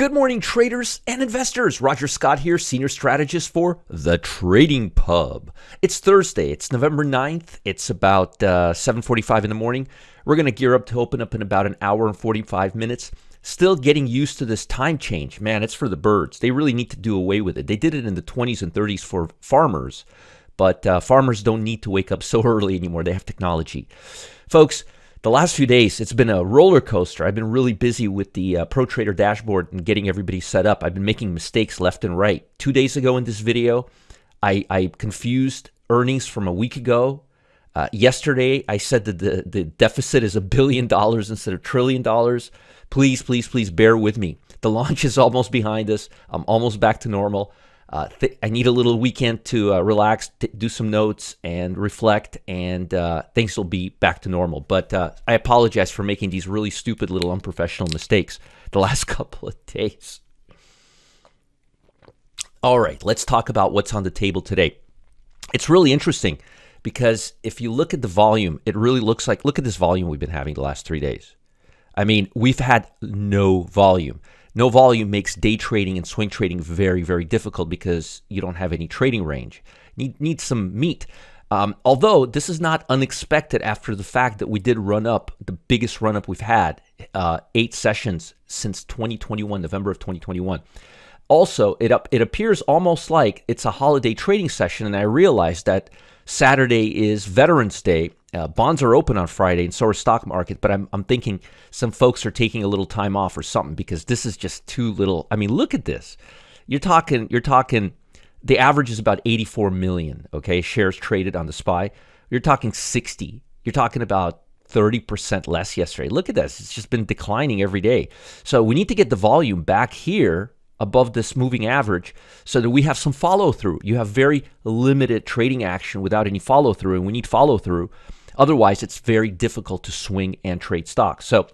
Good morning, traders and investors. Roger Scott here, senior strategist for The Trading Pub. It's Thursday. It's November 9th. It's about 7:45 in the morning. We're going to gear up to open up in about an hour and 45 minutes. Still getting used to this time change. Man, it's for the birds. They really need to do away with it. They did it in the 20s and 30s for farmers, but farmers don't need to wake up so early anymore. They have technology. Folks, the last few days, it's been a roller coaster. I've been really busy with the Pro Trader dashboard and getting everybody set up. I've been making mistakes left and right. 2 days ago in this video, I confused earnings from a week ago. Yesterday, I said that the deficit is $1 billion instead of $1 trillion. Please, please, please bear with me. The launch is almost behind us. I'm almost back to normal. I need a little weekend to relax, do some notes, and reflect, and things will be back to normal. But I apologize for making these really stupid little unprofessional mistakes the last couple of days. All right, let's talk about what's on the table today. It's really interesting because if you look at the volume, it really looks like, look at this volume we've been having the last 3 days. I mean, we've had no volume. No volume makes day trading and swing trading very, very difficult because you don't have any trading range. Need some meat. Although this is not unexpected after the fact that we did run up, the biggest run up we've had, 8 sessions since 2021, November of 2021. Also, it appears almost like it's a holiday trading session, and I realized that Saturday is Veterans Day. Bonds are open on Friday, and so are stock market. But I'm thinking some folks are taking a little time off or something because this is just too little. I mean, look at this. You're talking. The average is about 84 million. Okay, shares traded on the SPY. You're talking 60. You're talking about 30% less yesterday. Look at this. It's just been declining every day. So we need to get the volume back here above this moving average so that we have some follow through. You have very limited trading action without any follow through, and we need follow through. Otherwise, it's very difficult to swing and trade stocks. So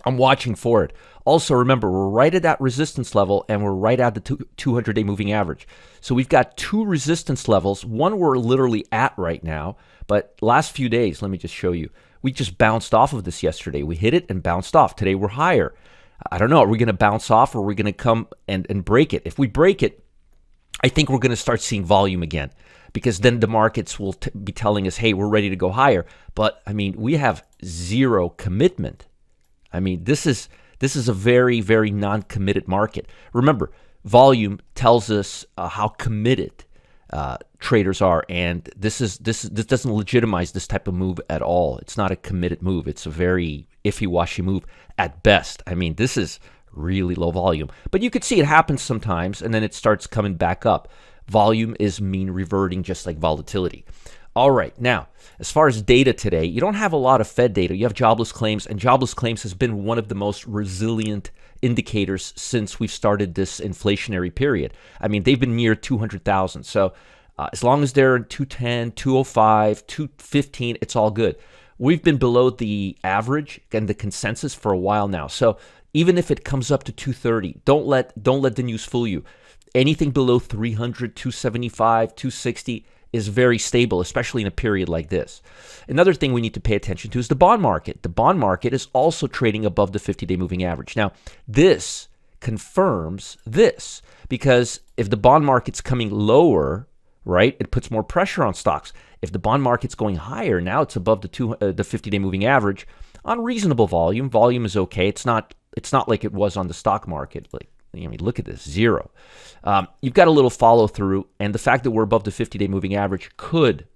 I'm watching for it. Also, remember, we're right at that resistance level, and we're right at the 200-day moving average. So we've got 2 resistance levels. One we're literally at right now, but last few days, let me just show you. We just bounced off of this yesterday. We hit it and bounced off. Today, we're higher. I don't know. Are we going to bounce off, or are we going to come and break it? If we break it, I think we're going to start seeing volume again, because then the markets will be telling us, hey, we're ready to go higher. But, I mean, we have zero commitment. I mean, this is a very, very non-committed market. Remember, volume tells us how committed traders are, and this doesn't legitimize this type of move at all. It's not a committed move. It's a very iffy-washy move at best. I mean, this is really low volume. But you could see it happens sometimes, and then it starts coming back up. Volume is mean reverting, just like volatility. All right, now, as far as data today, you don't have a lot of Fed data. You have jobless claims, and jobless claims has been one of the most resilient indicators since we've started this inflationary period. I mean, they've been near 200,000. So as long as they're in 210, 205, 215, it's all good. We've been below the average and the consensus for a while now. So even if it comes up to 230, don't let the news fool you. Anything below 300, 275, 260 is very stable, especially in a period like this. Another thing we need to pay attention to is the bond market. The bond market is also trading above the 50-day moving average. Now, this confirms this, because if the bond market's coming lower, right, it puts more pressure on stocks. If the bond market's going higher, now it's above the 50-day moving average on reasonable volume. Volume is okay. It's not like it was on the stock market. Like, I mean, look at this, zero. You've got a little follow through, and the fact that we're above the 50-day moving average could,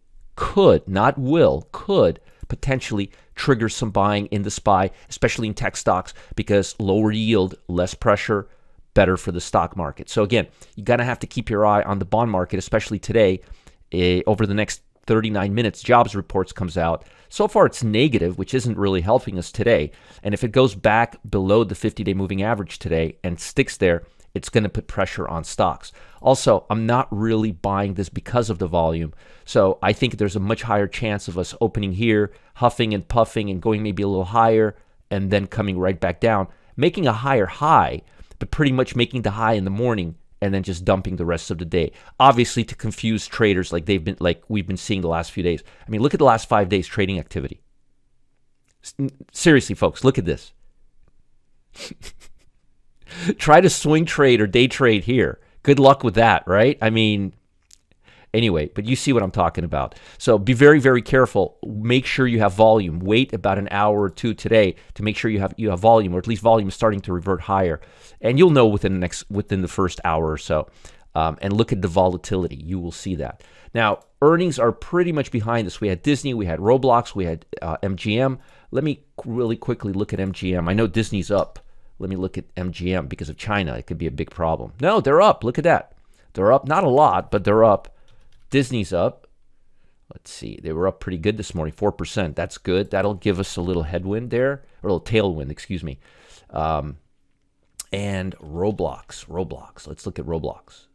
not will, could potentially trigger some buying in the SPY, especially in tech stocks, because lower yield, less pressure, better for the stock market. So again, you're going to have to keep your eye on the bond market, especially today. Over the next 39 minutes, jobs reports comes out. So far, it's negative, which isn't really helping us today. And if it goes back below the 50-day moving average today and sticks there, it's going to put pressure on stocks. Also, I'm not really buying this because of the volume. So I think there's a much higher chance of us opening here, huffing and puffing and going maybe a little higher, and then coming right back down, making a higher high, but pretty much making the high in the morning and then just dumping the rest of the day. Obviously, to confuse traders like we've been seeing the last few days. I mean, look at the last 5 days trading activity. Seriously, folks, look at this. Try to swing trade or day trade here. Good luck with that, right? I mean, anyway, but you see what I'm talking about. So be very, very careful. Make sure you have volume. Wait about an hour or two today to make sure you have volume, or at least volume is starting to revert higher. And you'll know within the first hour or so. And look at the volatility. You will see that. Now, earnings are pretty much behind us. We had Disney, we had Roblox, we had MGM. Let me really quickly look at MGM. I know Disney's up. Let me look at MGM because of China. It could be a big problem. No, they're up. Look at that. They're up. Not a lot, but they're up. Disney's up. Let's see. They were up pretty good this morning, 4%. That's good. That'll give us a little headwind there, or a little tailwind, excuse me. And Roblox. Let's look at Roblox.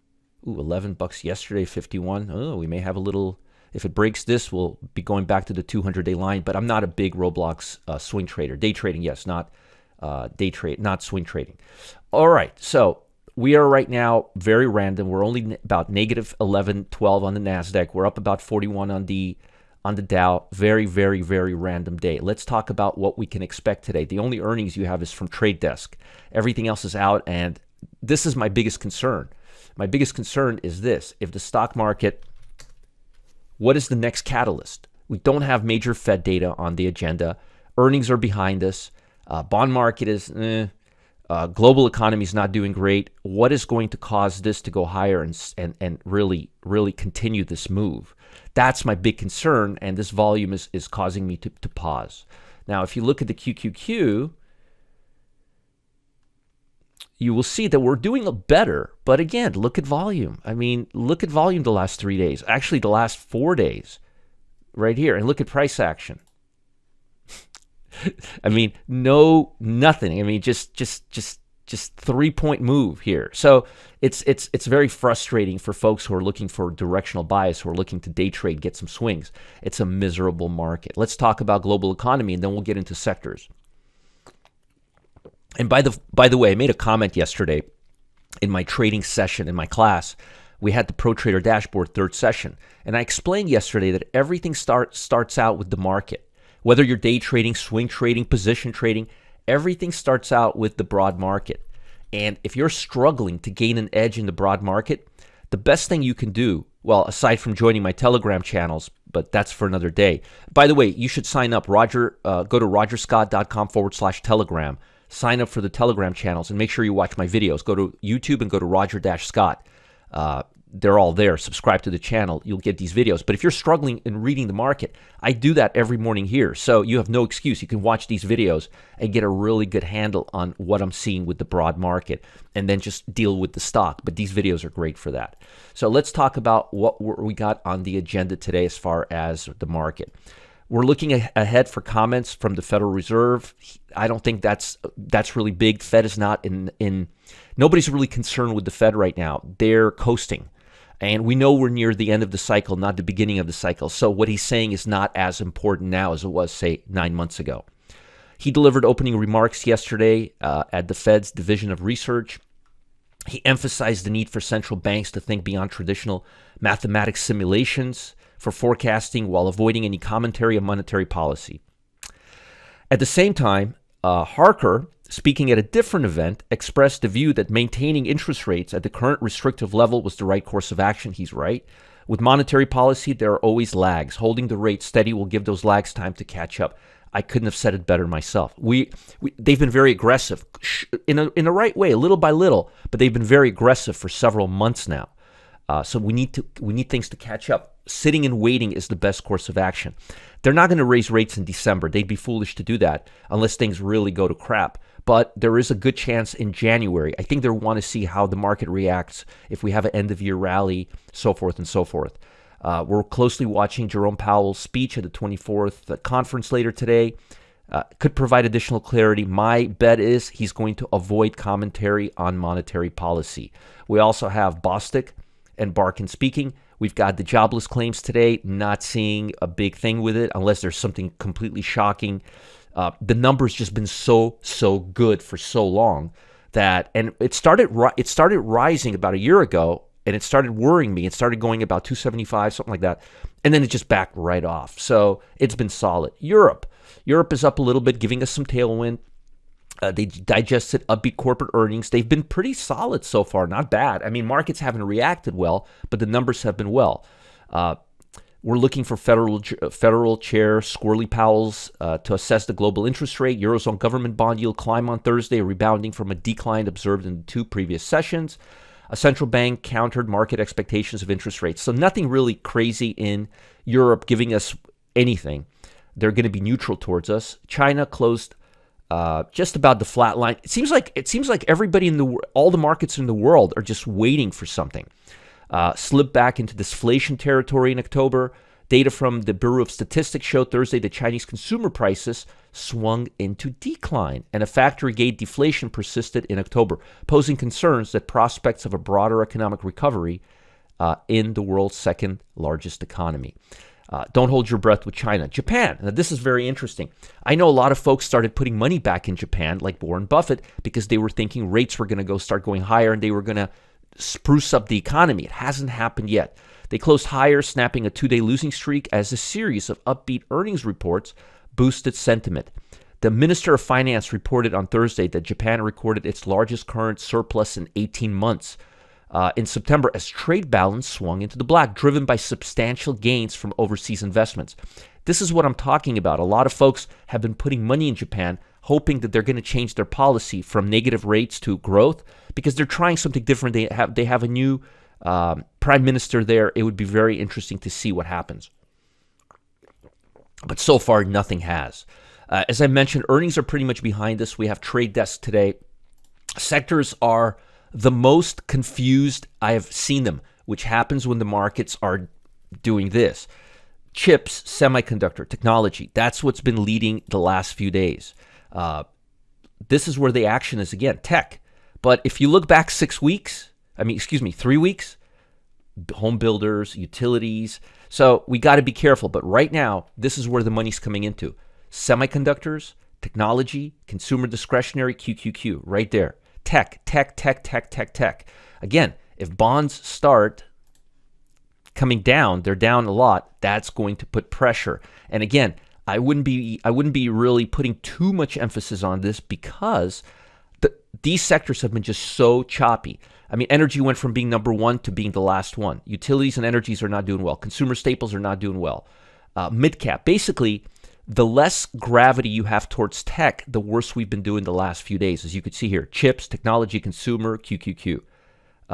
Ooh, $11 yesterday, 51. Oh, we may have a little. If it breaks this, we'll be going back to the 200-day line. But I'm not a big Roblox swing trader. Day trading, yes, not not swing trading. All right, so we are right now very random. We're only about negative 11, 12 on the Nasdaq. We're up about 41 on the Dow. Very, very, very random day. Let's talk about what we can expect today. The only earnings you have is from Trade Desk. Everything else is out, and this is my biggest concern. My biggest concern is this. If the stock market, what is the next catalyst? We don't have major Fed data on the agenda. Earnings are behind us. Bond market is, global economy is not doing great. What is going to cause this to go higher and really, really continue this move? That's my big concern, and this volume is causing me to pause. Now, if you look at the QQQ, you will see that we're doing better. But again, look at volume. I mean, look at volume the last 3 days. Actually, the last 4 days right here. And look at price action. I mean, nothing. I mean, just 3-point move here. So it's very frustrating for folks who are looking for directional bias, who are looking to day trade, get some swings. It's a miserable market. Let's talk about global economy, and then we'll get into sectors. And by the way, I made a comment yesterday in my trading session in my class. We had the Pro Trader Dashboard third session, and I explained yesterday that everything starts out with the market. Whether you're day trading, swing trading, position trading, everything starts out with the broad market. And if you're struggling to gain an edge in the broad market, the best thing you can do, well, aside from joining my Telegram channels, but that's for another day. By the way, you should sign up. Go to rogerscott.com/Telegram. Sign up for the Telegram channels and make sure you watch my videos. Go to YouTube and go to Roger-Scott. They're all there. Subscribe to the channel. You'll get these videos. But if you're struggling in reading the market, I do that every morning here. So you have no excuse. You can watch these videos and get a really good handle on what I'm seeing with the broad market and then just deal with the stock. But these videos are great for that. So let's talk about what we got on the agenda today as far as the market. We're looking ahead for comments from the Federal Reserve. I don't think that's really big. Fed is not in nobody's really concerned with the Fed right now. They're coasting. And we know we're near the end of the cycle, not the beginning of the cycle. So what he's saying is not as important now as it was, say, 9 months ago. He delivered opening remarks yesterday at the Fed's Division of Research. He emphasized the need for central banks to think beyond traditional mathematics simulations for forecasting while avoiding any commentary on monetary policy. At the same time, Harker, speaking at a different event, expressed the view that maintaining interest rates at the current restrictive level was the right course of action. He's right. With monetary policy, there are always lags. Holding the rate steady will give those lags time to catch up. I couldn't have said it better myself. They've been very aggressive in a right way, little by little, but they've been very aggressive for several months now. So we need things to catch up. Sitting and waiting is the best course of action. They're not going to raise rates in December. They'd be foolish to do that unless things really go to crap. But there is a good chance in January. I think they want to see how the market reacts if we have an end-of-year rally, so forth and so forth. We're closely watching Jerome Powell's speech at the 24th conference later today. Could provide additional clarity. My bet is he's going to avoid commentary on monetary policy. We also have Bostic and Barkin speaking. We've got the jobless claims today, not seeing a big thing with it unless there's something completely shocking. The number's just been so good for so long that, and it started rising about a year ago, and it started worrying me. It started going about 275, something like that, and then it just backed right off. So it's been solid. Europe is up a little bit, giving us some tailwind. They digested upbeat corporate earnings. They've been pretty solid so far, not bad. I mean, markets haven't reacted well, but the numbers have been well. We're looking for Federal Chair Squirrely Powell's to assess the global interest rate. Eurozone government bond yield climb on Thursday, rebounding from a decline observed in the 2 previous sessions. A central bank countered market expectations of interest rates. So nothing really crazy in Europe giving us anything. They're going to be neutral towards us. China closed just about the flat line. It seems like everybody all the markets in the world are just waiting for something. Slipped back into deflation territory in October. Data from the Bureau of Statistics showed Thursday that Chinese consumer prices swung into decline, and a factory-gate deflation persisted in October, posing concerns that prospects of a broader economic recovery in the world's second largest economy. Don't hold your breath with China. Japan. Now, this is very interesting. I know a lot of folks started putting money back in Japan, like Warren Buffett, because they were thinking rates were going to start going higher and they were going to spruce up the economy. It hasn't happened yet. They closed higher, snapping a 2-day losing streak as a series of upbeat earnings reports boosted sentiment. The Minister of Finance reported on Thursday that Japan recorded its largest current surplus in 18 months in September as trade balance swung into the black, driven by substantial gains from overseas investments. This is what I'm talking about. A lot of folks have been putting money in Japan, hoping that they're going to change their policy from negative rates to growth because they're trying something different. They have a new prime minister there. It would be very interesting to see what happens. But so far, nothing has. As I mentioned, earnings are pretty much behind us. We have trade desks today. Sectors are the most confused I have seen them, which happens when the markets are doing this. Chips, semiconductor, technology, that's what's been leading the last few days. This is where the action is again, tech. But if you look back 3 weeks, home builders, utilities. So we got to be careful. But right now, this is where the money's coming into. Semiconductors, technology, consumer discretionary, QQQ, right there. Tech. Again, if bonds start coming down, they're down a lot, that's going to put pressure. And again, I wouldn't be really putting too much emphasis on this because these sectors have been just so choppy. I mean, energy went from being number one to being the last one. Utilities and energies are not doing well. Consumer staples are not doing well. Mid-cap, basically, the less gravity you have towards tech, the worse we've been doing the last few days. As you can see here, chips, technology, consumer, QQQ.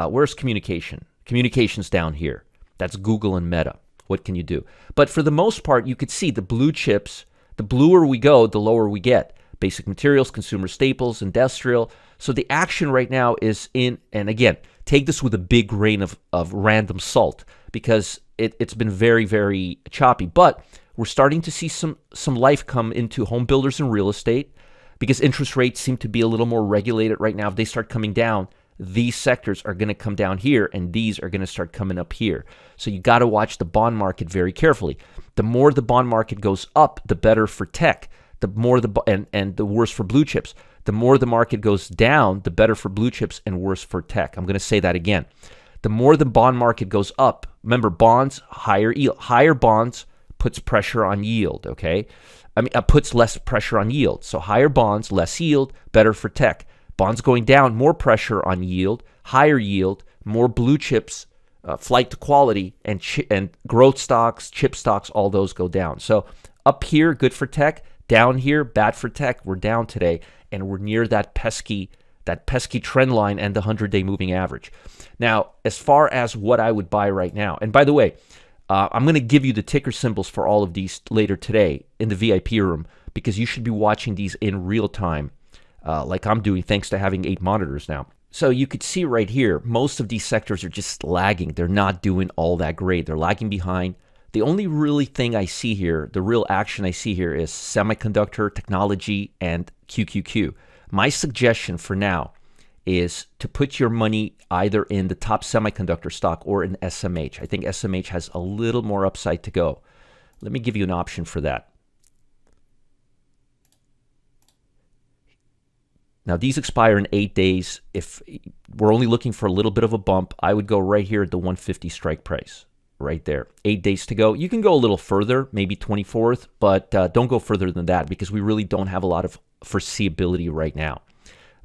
Where's communication? Communication's down here. That's Google and Meta. What can you do? But for the most part, you could see the blue chips, the bluer we go, the lower we get. Basic materials, consumer staples, industrial. So the action right now is in, and again, take this with a big grain of random salt because it's been very, very choppy. But we're starting to see some life come into home builders and real estate because interest rates seem to be a little more regulated right now. If they start coming down, these sectors are going to come down here and these are going to start coming up here. So you got to watch the bond market very carefully. The more the bond market goes up, the better for tech. The more and the worse for blue chips. The more the market goes down, the better for blue chips and worse for tech. I'm going to say that again. The more the bond market goes up, remember bonds, higher bonds puts pressure on yield, okay? I mean, puts less pressure on yield. So higher bonds, less yield, better for tech. Bonds going down, more pressure on yield, higher yield, more blue chips, flight to quality, and growth stocks, chip stocks, all those go down. So up here, good for tech. Down here, bad for tech. We're down today, and we're near that pesky trend line and the 100-day moving average. Now, as far as what I would buy right now, and by the way, I'm going to give you the ticker symbols for all of these later today in the VIP room because you should be watching these in real time like I'm doing thanks to having 8 monitors now. So you could see right here, most of these sectors are just lagging. They're not doing all that great. They're lagging behind. The only really thing I see here, the real action I see here is semiconductor, technology, and QQQ. My suggestion for now is to put your money either in the top semiconductor stock or in SMH. I think SMH has a little more upside to go. Let me give you an option for that. Now, these expire in 8 days. If we're only looking for a little bit of a bump, I would go right here at the 150 strike price. Right there. 8 days to go. You can go a little further, maybe 24th, but don't go further than that because we really don't have a lot of foreseeability right now.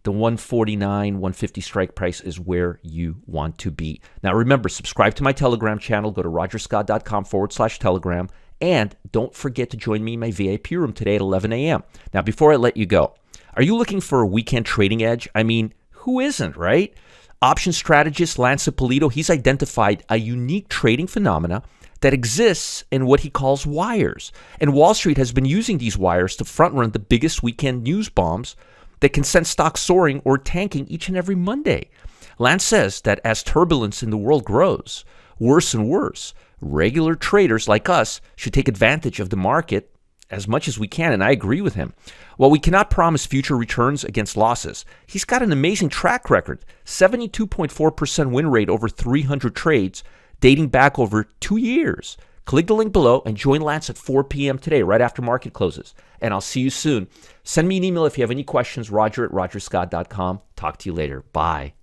The 149, 150 strike price is where you want to be. Now, remember, subscribe to my Telegram channel. Go to rogerscott.com/Telegram. And don't forget to join me in my VIP room today at 11 a.m. Now, before I let you go, are you looking for a weekend trading edge? I mean, who isn't, right? Option strategist Lance Ippolito, he's identified a unique trading phenomena that exists in what he calls wires. And Wall Street has been using these wires to front-run the biggest weekend news bombs that can send stocks soaring or tanking each and every Monday. Lance says that as turbulence in the world grows, worse and worse, regular traders like us should take advantage of the market as much as we can, and I agree with him. While we cannot promise future returns against losses, he's got an amazing track record, 72.4% win rate over 300 trades, dating back over 2 years. Click the link below and join Lance at 4 p.m. today, right after market closes. And I'll see you soon. Send me an email if you have any questions, roger@rogerscott.com. Talk to you later. Bye.